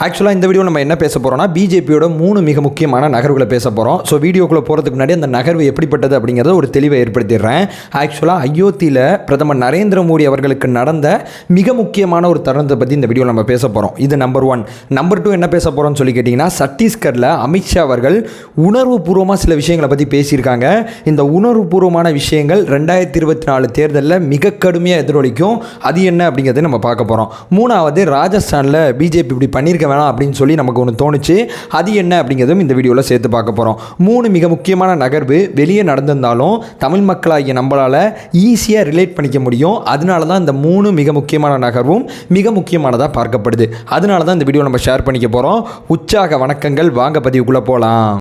ஆக்சுவலாக இந்த வீடியோ நம்ம என்ன பேச போகிறோம்னா பிஜேபியோட 3 மிக முக்கியமான நகர்வுகளை பேச போகிறோம். ஸோ வீடியோக்குள்ளே போகிறதுக்கு முன்னாடி அந்த நகர்வு எப்படிப்பட்டது அப்படிங்கிறத ஒரு தெளிவை ஏற்படுத்திடுறேன். ஆக்சுவலாக அயோத்தியில் பிரதமர் நரேந்திர மோடி அவர்களுக்கு நடந்த மிக முக்கியமான ஒரு தருணத்தை பற்றி இந்த வீடியோவில் நம்ம பேச போகிறோம். இது நம்பர் 1. நம்பர் 2 என்ன பேச போகிறோம்னு சொல்லி கேட்டிங்கன்னா, சத்தீஸ்கரில் அமித்ஷா அவர்கள் உணர்வுபூர்வமாக சில விஷயங்களை பற்றி பேசியிருக்காங்க. இந்த உணர்வுபூர்வமான விஷயங்கள் 2024 தேர்தலில் மிக கடுமையாக எதிரொலிக்கும். அது என்ன அப்படிங்கிறத நம்ம பார்க்க போகிறோம். 3வது, ராஜஸ்தானில் பிஜேபி இப்படி பண்ணியிருக்க வேணாம் அப்படின்னு சொல்லி நமக்கு ஒன்று தோணுச்சு. அது என்ன அப்படிங்கிறதும் இந்த வீடியோவில் சேர்த்து பார்க்க போகிறோம். 3 மிக முக்கியமான நகர்வு வெளியே நடந்திருந்தாலும் தமிழ் மக்களாகிய நம்மளால் ஈஸியாக ரிலேட் பண்ணிக்க முடியும். அதனால தான் இந்த 3 மிக முக்கியமான நகர்வும் மிக முக்கியமானதாக பார்க்கப்படுது. அதனால தான் இந்த வீடியோ நம்ம ஷேர் பண்ணிக்க போகிறோம். உற்சாக வணக்கங்கள். வாங்க பதிவுக்குள்ளே போகலாம்.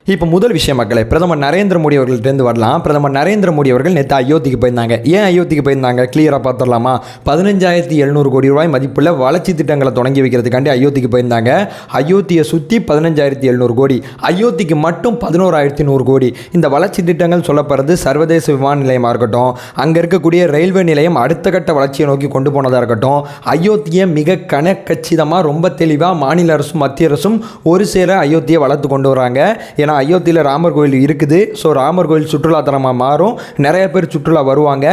இப்போ முதல் விஷயம் மக்களே, பிரதமர் நரேந்திர மோடி அவர்கள்ட்டேருந்து வரலாம். பிரதமர் நரேந்திர மோடி அவர்கள் நேற்று அயோத்திக்கு போயிருந்தாங்க. ஏன் அயோத்திக்கு போயிருந்தாங்க கிளியராக பார்த்துடலாமா? 15,700 கோடி ரூபாய் மதிப்புள்ள வளர்ச்சி திட்டங்களை தொடங்கி வைக்கிறதுக்காண்டி அயோத்திக்கு போயிருந்தாங்க. அயோத்தியை சுற்றி 15,700 கோடி, அயோத்திக்கு மட்டும் 11,100 கோடி. இந்த வளர்ச்சி திட்டங்கள் சொல்லப்படுறது சர்வதேச விமான நிலையமாக இருக்கட்டும், அங்கே இருக்கக்கூடிய ரயில்வே நிலையம் அடுத்த கட்ட வளர்ச்சியை நோக்கி கொண்டு போனதாக இருக்கட்டும், அயோத்தியை மிக கச்சிதமாக ரொம்ப தெளிவாக மாநில அரசும் மத்திய அரசும் ஒரு சேர அயோத்தியை வளர்த்து கொண்டு வராங்க. ஏன்னா அயோத்தியில் ராமர் கோயில் இருக்குது. ஸோ ராமர் கோயில் சுற்றுலாத்தலமாக மாறும். நிறைய பேர் சுற்றுலா வருவாங்க.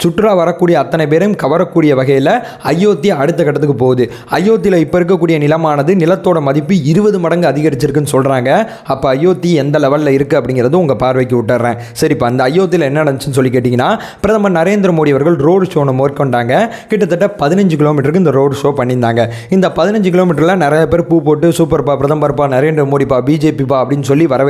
சுற்றுலா வரக்கூடிய அத்தனை பேரும் கவரக்கூடிய வகையில் அயோத்தி அடுத்த கட்டத்துக்கு போகுது. அயோத்தியில் இப்போ இருக்கக்கூடிய நிலமானது நிலத்தோட மதிப்பு 20 மடங்கு அதிகரிச்சிருக்குன்னு சொல்கிறாங்க. அப்போ அயோத்தி எந்த லெவலில் இருக்குது அப்படிங்கிறது உங்கள் பார்வைக்கு விட்டுறேன். சரி, இப்போ அந்த அயோத்தியில் என்ன நடந்துச்சுன்னு சொல்லி கேட்டிங்கன்னா, பிரதமர் நரேந்திர மோடி அவர்கள் ரோடு ஷோன்னு மேற்கொண்டாங்க. கிட்டத்தட்ட 15 கிலோமீட்டருக்கு இந்த ரோடு ஷோ பண்ணியிருந்தாங்க. இந்த 15 கிலோமீட்டரில் நிறைய பேர் பூ போட்டு சூப்பர்ப்பா பிரதமர்ப்பா நரேந்திர மோடிப்பா பிஜேபிப்பா அப்படின்னு சொல்லி வரவேற்றாங்க.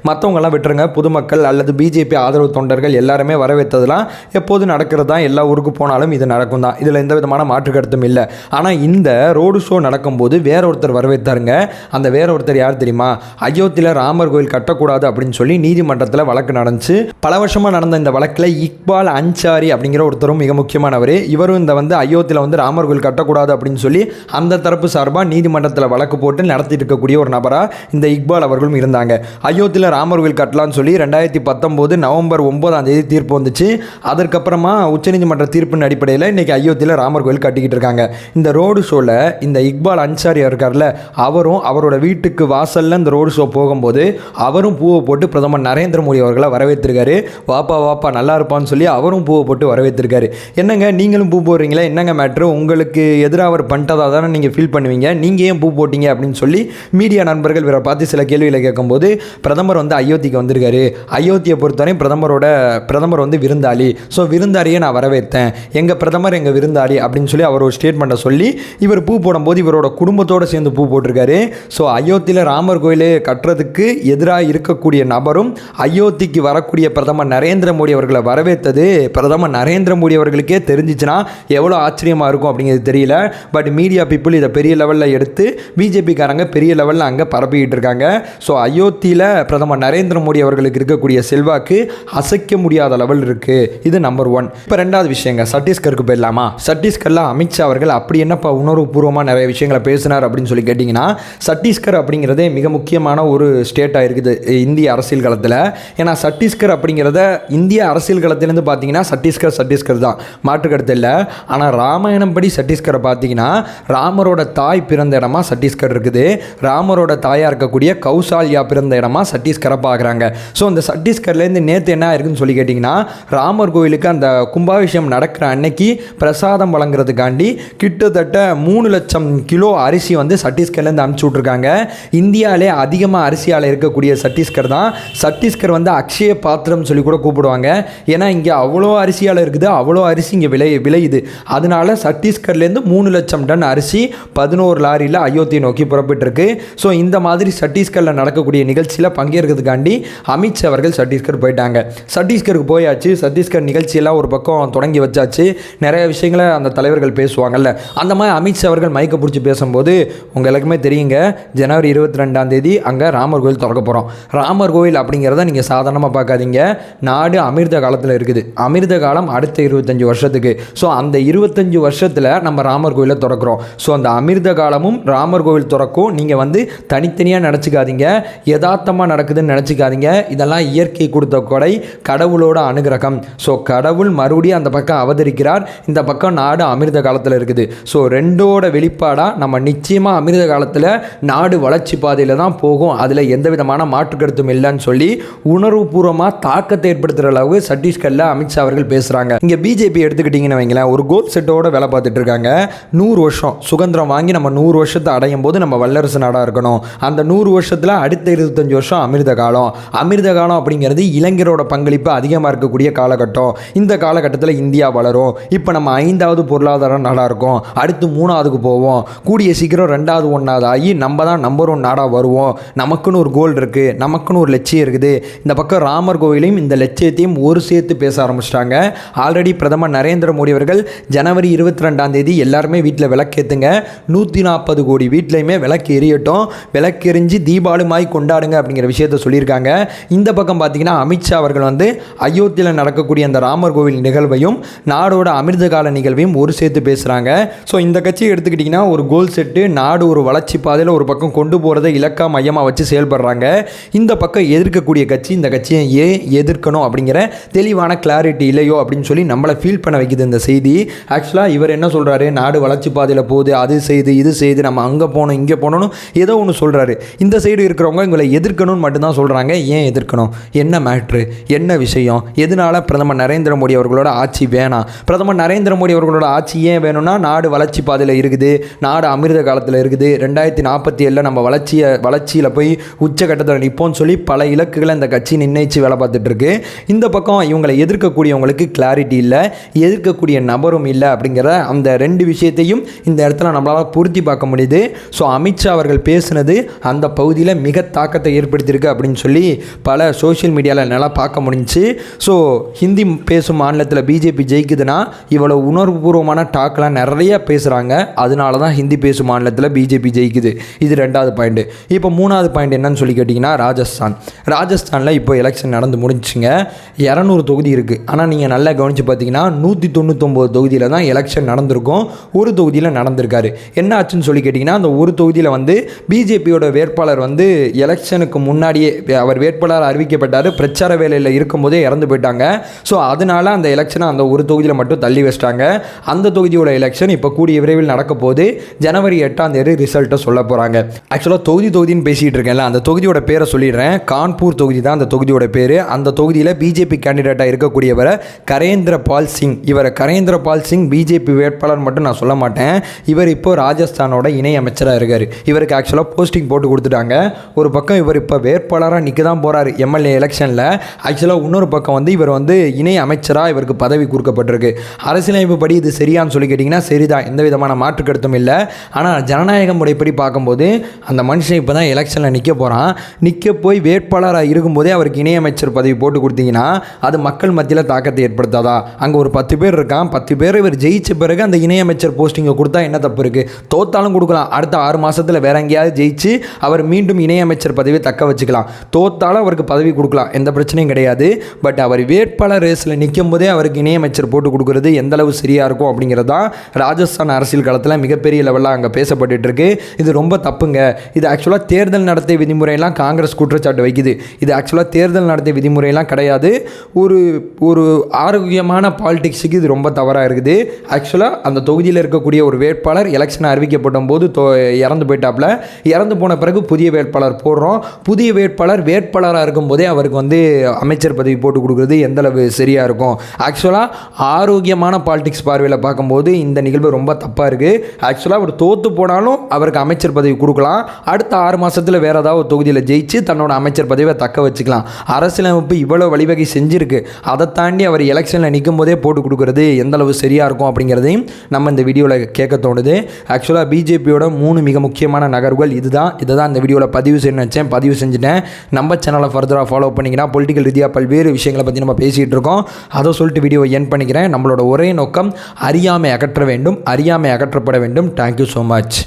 மற்றவங்கெல்லாம் விட்டுருங்க, பொதுமக்கள் அல்லது பிஜேபி ஆதரவு தொண்டர்கள் எல்லாருமே வரவேற்றதெல்லாம் எப்போது நடக்கிறது தான். எல்லா ஊருக்கு போனாலும் இது நடக்கும் தான். இதில் எந்த விதமான மாற்று கருத்தும் இல்லை. ஆனால் இந்த ரோடு ஷோ நடக்கும்போது வேற ஒருத்தர் வரவேற்றாருங்க. அந்த வேற ஒருத்தர் யார் தெரியுமா? அயோத்தியில் ராமர் கோயில் கட்டக்கூடாது அப்படின்னு சொல்லி நீதிமன்றத்தில் வழக்கு நடந்துச்சு. பல வருஷமாக நடந்த இந்த வழக்கில் இக்பால் அன்சாரி அப்படிங்கிற ஒருத்தரும் மிக முக்கியமானவர். இவரும் இந்த அயோத்தியில் ராமர் கோயில் கட்டக்கூடாது அப்படின்னு சொல்லி அந்த தரப்பு சார்பாக நீதிமன்றத்தில் வழக்கு போட்டு நடத்திட்டு இருக்கக்கூடிய ஒரு நபராக இந்த இக்பால் அவர்களும் இருந்தாங்க. அயோத்தியில் ராமர் கோயில் கட்டலான்னு சொல்லி 2019 நவம்பர் 9 தீர்ப்பு வந்துச்சு. அதற்கப்புறமா உச்சநீதிமன்ற தீர்ப்பின் அடிப்படையில் இன்றைக்கி அயோத்தியில் ராமர் கோயில் கட்டிக்கிட்டு இருக்காங்க. இந்த ரோடு ஷோவில் இந்த இக்பால் அன்சாரி இருக்கார்ல, அவரும் அவரோட வீட்டுக்கு வாசலில் இந்த ரோடு ஷோ போகும்போது அவரும் பூவை போட்டு பிரதமர் நரேந்திர மோடி அவர்களை வரவேற்றிருக்காரு. வாப்பா வாப்பா நல்லா இருப்பான்னு சொல்லி அவரும் பூவை போட்டு வரவேற்றிருக்காரு. என்னங்க நீங்களும் பூ போடுறீங்களா? என்னங்க மேட்ரு? உங்களுக்கு எதிராக அவர் பண்ணிட்டதாக தானே நீங்கள் ஃபீல் பண்ணுவீங்க. நீங்கள் ஏன் பூ போட்டீங்க அப்படின்னு சொல்லி மீடியா நண்பர்கள் இவரை பார்த்து சில கேள்விகளை கேட்கும்போது, பிரதமர் அயோத்திக்கு வந்திருக்காரு. அயோத்தியை பொறுத்தவரை பிரதமர் விருந்தாளி. ஸோ விருந்தாளியை நான் வரவேற்றேன். எங்கள் பிரதமர் எங்கள் விருந்தாளி அப்படின்னு சொல்லி அவர் ஒரு ஸ்டேட்மெண்ட்டை சொல்லி இவர் பூ போடும்போது இவரோட குடும்பத்தோடு சேர்ந்து பூ போட்டிருக்காரு. ஸோ அயோத்தியில் ராமர் கோயிலை கட்டுறதுக்கு எதிராக இருக்கக்கூடிய நபரும் அயோத்திக்கு வரக்கூடிய பிரதமர் நரேந்திர மோடி அவர்களை வரவேற்றது பிரதமர் நரேந்திர மோடி அவர்களுக்கே தெரிஞ்சிச்சுன்னா எவ்வளோ ஆச்சரியமாக இருக்கும் அப்படிங்கிறது தெரியல. பட் மீடியா பீப்புள் இதை பெரிய லெவலில் எடுத்து பிஜேபிக்காரங்க பெரிய லெவலில் அங்கே பரப்பிக்கிட்டு இருக்காங்க. ஸோ அயோத்தியில் பிரதமர் நரேந்திர மோடி அவர்களுக்கு இருக்கக்கூடிய செல்வாக்கு அசைக்க முடியாத லெவல் இருக்குது. இது நம்பர் 1. இப்போ 2வது விஷயங்க, சத்தீஸ்கருக்கு போயிடலாமா? சத்தீஸ்கரில் அமித்ஷா அவர்கள் அப்படி என்னப்பா உணர்வுபூர்வமாக நிறைய விஷயங்களை பேசினார் அப்படின்னு சொல்லி கேட்டிங்கன்னா, சத்தீஸ்கர் அப்படிங்கிறதே மிக முக்கியமான ஒரு ஸ்டேட்டாக இருக்குது இந்திய அரசியல் களத்தில். ஏன்னா சத்தீஸ்கர் அப்படிங்கிறத இந்திய அரசியல் களத்திலேருந்து பார்த்தீங்கன்னா சத்தீஸ்கர் தான், மாற்று கருத்து இல்லை. ஆனால் ராமாயணம் படி சத்தீஸ்கரை பார்த்தீங்கன்னா ராமரோட தாய் பிறந்த இடமா சத்தீஸ்கர் இருக்குது. ராமரோட தாயாக இருக்கக்கூடிய கௌசால்யா பிறந்த இடமா சத்தீஸ்கரை பார்க்குறாங்க. ஸோ அந்த சத்தீஸ்கர்லேருந்து நேற்று என்ன இருக்குன்னு சொல்லி கேட்டிங்கன்னா, ராமர் கோயிலுக்கு அந்த கும்பாபிஷேகம் நடக்கிற அன்னைக்கு பிரசாதம் வழங்குறதுக்காண்டி கிட்டத்தட்ட 3 லட்சம் கிலோ அரிசி சத்தீஸ்கர்லேருந்து அனுப்பிச்சி விட்ருக்காங்க. இந்தியாவிலே அதிகமாக அரிசியால் இருக்கக்கூடிய சத்தீஸ்கர் தான். சத்தீஸ்கர் அக்ஷய பாத்திரம் சொல்லி கூட கூப்பிடுவாங்க. ஏன்னா இங்கே அவ்வளோ அரிசியால் இருக்குது, அவ்வளோ அரிசி இங்கே விளையுது. அதனால சத்தீஸ்கர்லேருந்து 3 லட்சம் டன் அரிசி 11 லாரியில் அயோத்தியை நோக்கி புறப்பட்டுருக்கு. ஸோ இந்த மாதிரி சத்தீஸ்கரில் நடக்கக்கூடிய நிகழ்ச்சியில் பங்கேற்கிறதுக்காண்டி அமித்ஷா அவர்கள் சத்தீஸ்கர் போயிட்டாங்க. சத்தீஸ்கருக்கு போயாச்சு. சத்தீஸ்கர் நிகழ்ச்சியெல்லாம் ஒரு பக்கம் தொடங்கி வச்சாச்சு. நிறைய விஷயங்களை அந்த தலைவர்கள் பேசுவாங்கல்ல, அந்த மாதிரி அமித்ஷா அவர்கள் மைக்கை பிடிச்சி பேசும்போது உங்கள் எல்லாருக்குமே தெரியுங்க, ஜனவரி 22 அங்கே ராமர் கோயில் திறக்க போகிறோம். ராமர் கோயில் அப்படிங்கிறத நீங்கள் சாதாரணமாக பார்க்காதீங்க. நாடு அமிர்த காலத்தில் இருக்குது. அமிர்த காலம் அடுத்த 25 வருஷத்துக்கு. ஸோ அந்த 25 வருஷத்தில் நம்ம ராமர் கோயிலை திறக்கிறோம். ஸோ அந்த அமிர்த காலமும் ராமர் கோயில் திறக்கும். நீங்கள் தனித்தனியாக நினச்சிக்காதீங்க. ஏதாவது யதார்த்தமாக நடக்குதுன்னு நினச்சிக்காதீங்க. இதெல்லாம் இயற்கை கொடுத்த கொடை, கடவுளோட அனுகிரகம். ஸோ கடவுள் மறுபடியும் அந்த பக்கம் அவதரிக்கிறார், இந்த பக்கம் நாடு அமிர்த காலத்தில் இருக்குது. ஸோ ரெண்டோட வெளிப்பாடாக நம்ம நிச்சயமாக அமிர்த காலத்தில் நாடு வளர்ச்சி பாதையில் தான் போகும், அதில் எந்த விதமான மாற்று கருத்தும் இல்லைன்னு சொல்லி உணர்வுபூர்வமாக தாக்கத்தை ஏற்படுத்துகிற அளவு சத்தீஸ்கரில் அமித்ஷா அவர்கள் பேசுகிறாங்க. இங்கே பிஜேபி எடுத்துக்கிட்டிங்கன்னு வைங்களேன், ஒரு கோல் செட்டோட வேலை பார்த்துட்டு இருக்காங்க. 100 வருஷம் சுதந்திரம் வாங்கி நம்ம 100 வருஷத்தை அடையும் போது நம்ம வல்லரசு நாடாக இருக்கணும். அந்த 100 வருஷத்தில் அடுத்த 25 வருஷம் அமிர்த காலம். அமிர்த காலம் அப்படிங்கிறது இளைஞரோட பங்களிப்பு அதிகமாக இருக்கக்கூடிய காலகட்டம். இந்த காலகட்டத்தில் இந்தியா வளரும். இப்போ நம்ம 5வது பொருளாதார நாடாக இருக்கோம், அடுத்து 3வதுக்கு போவோம், கூடிய சீக்கிரம் 2வது 1வது ஆகி நம்ம தான் நம்பர் 1 நாடாக வருவோம். நமக்குன்னு ஒரு கோல் இருக்குது, நமக்குன்னு ஒரு லட்சியம் இருக்குது. இந்த பக்கம் ராமர் கோவிலையும் இந்த லட்சியத்தையும் ஒரு சேர்த்து பேச ஆரம்பிச்சிட்டாங்க. ஆல்ரெடி பிரதமர் நரேந்திர மோடி அவர்கள் ஜனவரி 22 எல்லாருமே வீட்டில் விளக்கேற்றுங்க, 140 கோடி வீட்லையுமே விளக்கு எரியட்டும், விளக்கு எரிஞ்சு தீபாவளிமாய் கொண்டாடுங்க அப்படிங்கிற விஷயத்த சொல்லியிருக்காங்க. இந்த பக்கம் பார்த்தீங்கன்னா அமித்ஷா அவர்கள் வந்து அயோத்தியில் நடக்கக்கூடிய அந்த ராமர் கோவில் நிகழ்வையும் நாடோட அமிர்த கால நிகழ்வையும் ஒரு சேர்த்து பேசுகிறாங்க. ஸோ இந்த கட்சியை எடுத்துக்கிட்டிங்கன்னா ஒரு கோல் செட்டு, நாடு ஒரு வளர்ச்சி பாதையில் ஒரு பக்கம் கொண்டு போகிறத இலக்கா மையமாக வச்சு செயல்படுறாங்க. இந்த பக்கம் எதிர்க்கக்கூடிய கட்சி இந்த கட்சியை ஏன் எதிர்க்கணும் அப்படிங்கிற தெளிவான கிளாரிட்டி இல்லையோ அப்படின்னு சொல்லி நம்மளை ஃபீல் பண்ண வைக்குது இந்த செய்தி. ஆக்சுவலாக இவர் என்ன சொல்கிறாரு, நாடு வளர்ச்சி பாதையில் போகுது, அது செய்து இது செய்து நம்ம அங்கே போகணும் இங்கே போகணும்னு ஏதோ ஒன்று சொல்கிறாரு. இந்த சைடு இருக்கிறவங்க இவங்களை எதிர்க்கணும்னு மட்டும்தான் சொல்கிறாங்க. ஏன் எதிர்க்கணும், என்ன மேட்ரு, என்ன விஷயம், எதனால பிரதமர் நரேந்திர மோடி அவர்களோட ஆட்சி வேணாம்? பிரதமர் நரேந்திர மோடி அவர்களோட ஆட்சி ஏன் வேணும்னா, நாடு வளர்ச்சி பாதையில் இருக்குது, நாடு அமிர்த காலத்தில் இருக்குது, 2047 நம்ம வளர்ச்சியில் போய் உச்சகட்டத்தில் நிற்போம்னு சொல்லி பல இலக்குகளை இந்த கட்சி நிர்ணயித்து வேலை பார்த்துட்டு இருக்கு. இந்த பக்கம் இவங்களை எதிர்க்கக்கூடியவங்களுக்கு கிளாரிட்டி இல்லை, எதிர்க்கக்கூடிய நபரும் இல்லை அப்படிங்கிற அந்த 2 விஷயத்தையும் இந்த இடத்துல நம்மளால் பொருத்தி பார்க்க முடியுது. ஸோ அமித்ஷா அவர்கள் பேசுனது அந்த பகுதியில் மிக தாக்கத்தை ஏற்படுத்தியிருக்கு அப்படின்னு சொல்லி பல சோஷியல் மீடியாவில் நல்லா பார்க்க முடிஞ்சிச்சு. ஸோ ஹிந்தி பேசும் மாநிலத்தில் பிஜேபி ஜெயிக்குதுன்னா இவ்வளோ உணர்வுபூர்வமான டாக்லாம் நிறைய பேசுகிறாங்க, அதனால தான் ஹிந்தி பேசும் மாநிலத்தில் பிஜேபி ஜெயிக்குது. இது 2வது பாயிண்ட். இப்போ 3வது பாயிண்ட் என்னன்னு சொல்லி கேட்டிங்கன்னா ராஜஸ்தானில் இப்போ எலெக்ஷன் நடந்து முடிஞ்சுங்க. 200 தொகுதி இருக்குது. ஆனால் நீங்கள் நல்லா கவனித்து பார்த்தீங்கன்னா 199 தொகுதியில் தான் எலெக்ஷன் நடந்திருக்கும், ஒரு தொகுதியில் நடந்திருக்காரு. என்ன ஆச்சுன்னு சொல்லி கேட்டிங்கன்னா, அந்த ஒரு தொகுதியில் வந்து பிஜேபியோட வேட்பாளர் வந்து எலெக்ஷனுக்கு முன்னாடியே அவர் வேட்பாளர் அறிவிக்கப்பட்டார், பிரச்சார வேலையில் இருக்கும்போதே இறந்து போயிட்டாங்க. ஸோ அதனால் அந்த எலெக்ஷனை அந்த ஒரு தொகுதியில் மட்டும் தள்ளி வச்சிட்டாங்க. அந்த தொகுதியோட எலெக்ஷன் இப்போ கூடிய விரைவில் நடக்க போது, ஜனவரி 8 ரிசல்ட்டை சொல்ல போகிறாங்க. ஆக்சுவலாக தொகுதின்னு பேசிகிட்டு இருக்கேன்ல, அந்த தொகுதியோட பேரை சொல்லிடுறேன். கான்பூர் தொகுதி தான் அந்த தொகுதியோட பேர். அந்த தொகுதியில் பிஜேபி கேண்டிடேட்டாக இருக்கக்கூடியவரை கரேந்திர பால் சிங். இவரை கரேந்திர பால் சிங் பிஜேபி வேட்பாளர் மட்டும் நான் சொல்ல மாட்டேன், இவர் இப்போ ராஜஸ்தானோட இணை அமைச்சராக இருக்கார். இவருக்கு ஆக்சுவலாக போஸ்டிங் போட்டு கொடுத்துட்டாங்க. ஒரு பக்கம் இவர் இப்போ வேட்பாளராக நிற்க தான் போகிறார் எம்எல்ஏ எலெக்ஷனில். ஆக்சுவலாக இன்னொரு பக்கம் வந்து இவர் வந்து இணை அமைச்சராக இவருக்கு பதவி கொடுக்கப்பட்டிருக்கு. அரசியலமைப்பு படி இது சரியான்னு சொல்லி கேட்டிங்கன்னா சரிதான், எந்த விதமான மாற்று கருத்தும் இல்லை. ஆனால் ஜனநாயக முறைப்படி பார்க்கும்போது அந்த மனுஷன் இப்போ தான் எலெக்ஷனில் நிற்க போகிறான். நிற்க போய் வேட்பாளராக இருக்கும்போதே அவருக்கு இணையமைச்சர் பதவி போட்டு கொடுத்தீங்கன்னா அது மக்கள் மத்தியில் தாக்கத்தை ஏற்படுத்தாதா? அங்கே ஒரு 10 பேர் இருக்கான், 10 பேர் இவர் ஜெயிச்ச பிறகு அந்த இணையமைச்சர் போஸ்டிங்கை கொடுத்தா என்ன தப்பு இருக்குது? தோத்தாலும் கொடுக்கலாம், அடுத்த 6 மாதத்தில் வேற எங்கேயாவது ஜெயிச்சு அவர் மீண்டும் இணையமைச்சர் பதவியை தக்க வச்சுக்கலாம். தோத்தாலும் அவருக்கு பதவி கொடுக்கலாம், எந்த பிரச்சனையும் கிடையாது. பட் அவர் வேட்பாளர் ரேஸில் நிற்கும் போதே அவருக்கு இணையமைச்சர் போட்டு கொடுக்குறது எந்த அளவு சரியாக இருக்கும் அப்படிங்கிறது தான் ராஜஸ்தான் அரசியல் களத்தில் மிகப்பெரிய லெவலில் அங்கே பேசப்பட்டு இருக்கு. இது ரொம்ப தப்புங்க. இது ஆக்சுவலாக தேர்தல் நடத்தை விதிமுறையெல்லாம் காங்கிரஸ் குற்றச்சாட்டு வைக்குது. இது ஆக்சுவலாக தேர்தல் நடத்தை விதிமுறையெல்லாம் கிடையாது. ஒரு ஆரோக்கியமான பாலிடிக்ஸுக்கு இது ரொம்ப தவறாக இருக்குது. ஆக்சுவலாக அந்த தொகுதியில் இருக்கக்கூடிய ஒரு வேட்பாளர் எலெக்ஷன் அறிவிக்கப்பட்ட போது இறந்து போயிட்டாப்புல. இறந்து போன பிறகு புதிய வேட்பாளர் போடுறோம். புதிய வேட்பாளராக இருக்கும்போதே அவருக்கு வந்து அமைச்சர் பதவி போட்டு கொடுக்குறது எந்தளவு சரியாக இருக்கும்? ஆக்சுவலாக ஆரோக்கியமான பாலிடிக்ஸ் பார்வையில் பார்க்கும்போது இந்த நிகழ்வு ரொம்ப தப்பாக இருக்குது. ஆக்சுவலாக அவர் தோற்று போனாலும் அவருக்கு அமைச்சர் பதவி கொடுக்கலாம், அடுத்த 6 மாதத்தில் வேறு ஏதாவது ஒரு தொகுதியில் ஜெயிச்சு தன்னோட அமைச்சர் பதவியை தக்க வச்சுக்கலாம். அரசியலமைப்பு இவ்வளோ வழிவகை செஞ்சுருக்கு, அதை தாண்டி அவர் எலெக்ஷனில் நிற்கும் போதே போட்டு கொடுக்குறது எந்தளவு சரியாக இருக்கும் அப்படிங்கிறதையும் நம்ம இந்த வீடியோவில் கேட்க தோணுது. ஆக்சுவலாக பிஜேபியோட 3 மிக முக்கியமான நகர்வுகள் இதை தான் இந்த வீடியோவில் பதிவு செய்யணும்னு நினச்சேன், பதிவு செஞ்சுட்டேன். நம்ம சேனலை ஃபர்தராக ஃபாலோ பண்ணிங்கன்னா பொலிட்டிக்கல் ரீதியாக பல்வேறு விஷயங்களை பற்றி நம்ம பேசிகிட்டு இருக்கோம். அதை சொல்லிட்டு வீடியோவை என் பண்ணிக்கிறேன். நம்மளோட ஒரே நோக்கம் அறியாமை அகற்ற வேண்டும், அறியாமை அகற்றப்பட வேண்டும். Thank you so much.